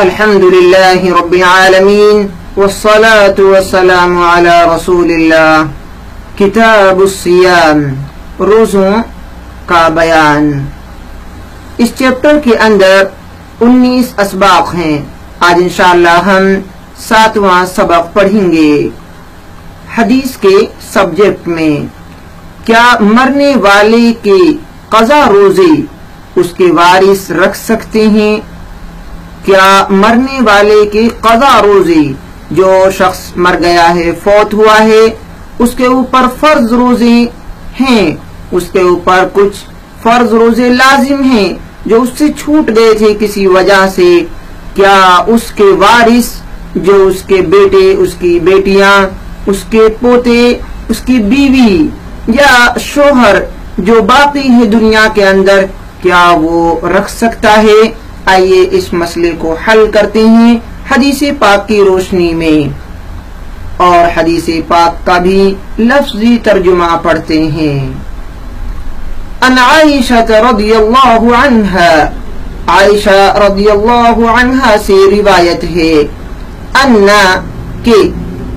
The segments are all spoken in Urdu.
الحمدللہ رب العالمین والصلاة والسلام علی رسول اللہ۔ کتاب الصیام، روزوں کا بیان۔ اس چیپٹر کے اندر 19 اسباق ہیں۔ آج انشاءاللہ ہم 7واں سبق پڑھیں گے۔ حدیث کے سبجیکٹ میں کیا مرنے والے کے قضا روزے اس کے وارث رکھ سکتے ہیں؟ کیا مرنے والے کے قضا روزے، جو شخص مر گیا ہے، فوت ہوا ہے، اس کے اوپر فرض روزے ہیں، اس کے اوپر کچھ فرض روزے لازم ہیں جو اس سے چھوٹ گئے تھے کسی وجہ سے، کیا اس کے وارث جو اس کے بیٹے، اس کی بیٹیاں، اس کے پوتے، اس کی بیوی یا شوہر جو باقی ہے دنیا کے اندر، کیا وہ رکھ سکتا ہے؟ آئیے اس مسئلے کو حل کرتے ہیں حدیث پاک کی روشنی میں، اور حدیث پاک کا بھی لفظی ترجمہ پڑھتے ہیں۔ ان عائشہ رضی اللہ عنہا، عائشہ رضی اللہ عنہا سے روایت ہے، انا کہ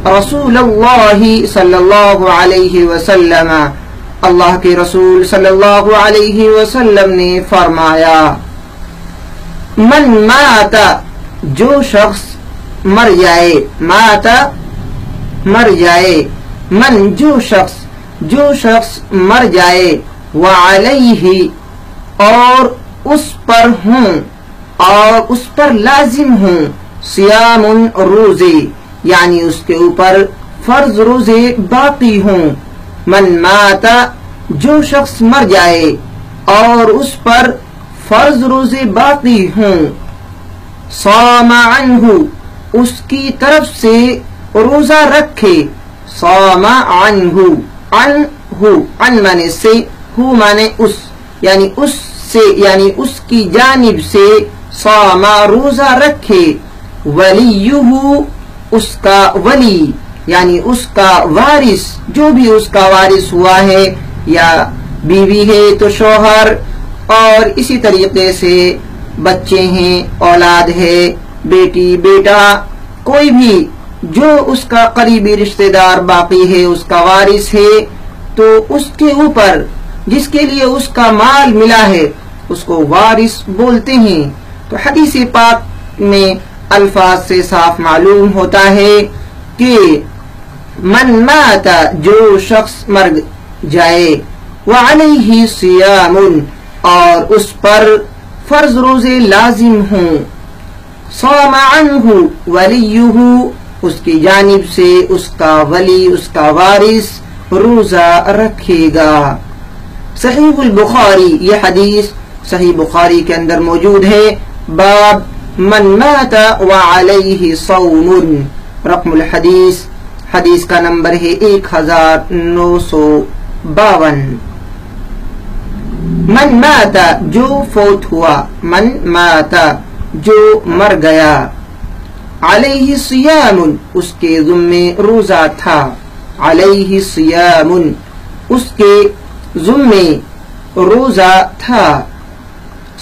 رسول اللہ صلی اللہ علیہ وسلم، اللہ کے رسول صلی اللہ علیہ وسلم نے فرمایا، من مات، جو شخص مر جائے، مات مر جائے، من جو شخص مر جائے، وعلیہ اور اس پر ہوں اور اس پر لازم ہوں، صیام روزے یعنی اس کے اوپر فرض روزے باقی ہوں، من مات جو شخص مر جائے اور اس پر فرض روزے باقی ہوں، صام عنہ اس کی طرف سے روزہ رکھے، صام عنہ، عن مانے سے، ہو مانے اس، یعنی اس سے، یعنی اس کی جانب سے، صام روزہ رکھے، ولیہ اس کا ولی یعنی اس کا وارث، جو بھی اس کا وارث ہوا ہے، یا بیوی ہے تو شوہر، اور اسی طریقے سے بچے ہیں، اولاد ہے، بیٹی بیٹا، کوئی بھی جو اس کا قریبی رشتہ دار باقی ہے، اس کا وارث ہے، تو اس کے اوپر جس کے لیے اس کا مال ملا ہے اس کو وارث بولتے ہیں۔ تو حدیث پاک میں الفاظ سے صاف معلوم ہوتا ہے کہ من مات جو شخص مر جائے، وعلیہ صیام اور اس پر فرض روزے لازم ہوں، صام عنہ ولیہ اس کی جانب سے اس کا ولی، اس کا وارث روزہ رکھے گا۔ صحیح البخاری، یہ حدیث صحیح بخاری کے اندر موجود ہے، باب من مات وعلیہ صوم، رقم الحدیث، حدیث کا نمبر ہے 1952۔ من مات جو فوت ہوا، من مات جو مر گیا، علیہ صیام اس کے ذمے روزہ تھا، علیہ صیام اس کے ذمے روزہ تھا،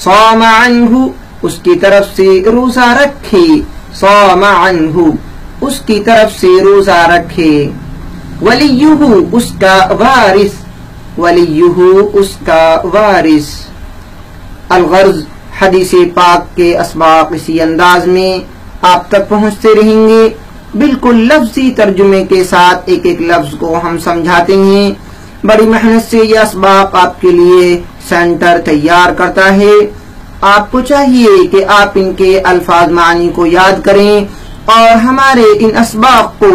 صام عنہ اس کی طرف سے روزہ رکھے، صام عنہ اس کی طرف سے روزہ رکھے، ولیہ اس کا وارث، ولیہ اس کا وارث۔ الغرض حدیث پاک کے اسباق اسی انداز میں آپ تک پہنچتے رہیں گے، بالکل لفظی ترجمے کے ساتھ ایک ایک لفظ کو ہم سمجھاتے ہیں۔ بڑی محنت سے یہ اسباق آپ کے لیے سینٹر تیار کرتا ہے۔ آپ کو چاہیے کہ آپ ان کے الفاظ معنی کو یاد کریں اور ہمارے ان اسباق کو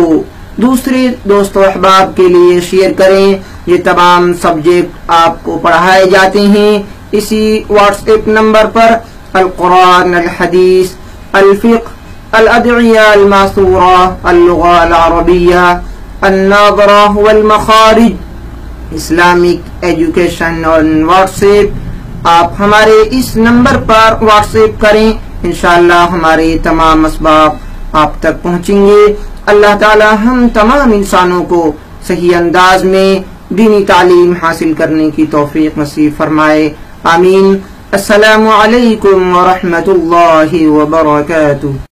دوسرے دوست و احباب کے لیے شیئر کریں۔ یہ تمام سبجیکٹ آپ کو پڑھائے جاتے ہیں اسی واٹس ایپ نمبر پر، القرآن، الحدیث، الفقہ، الادعیہ الماثورہ، اللغہ العربیہ، الناظرہ والمخارج، Islamic education on WhatsApp. آپ ہمارے اس نمبر پر واٹس ایپ کریں، انشاءاللہ ہمارے تمام اسباق آپ تک پہنچیں گے۔ اللہ تعالی ہم تمام انسانوں کو صحیح انداز میں دینی تعلیم حاصل کرنے کی توفیق نصیب فرمائے، آمین۔ السلام علیکم ورحمۃ اللہ وبرکاتہ.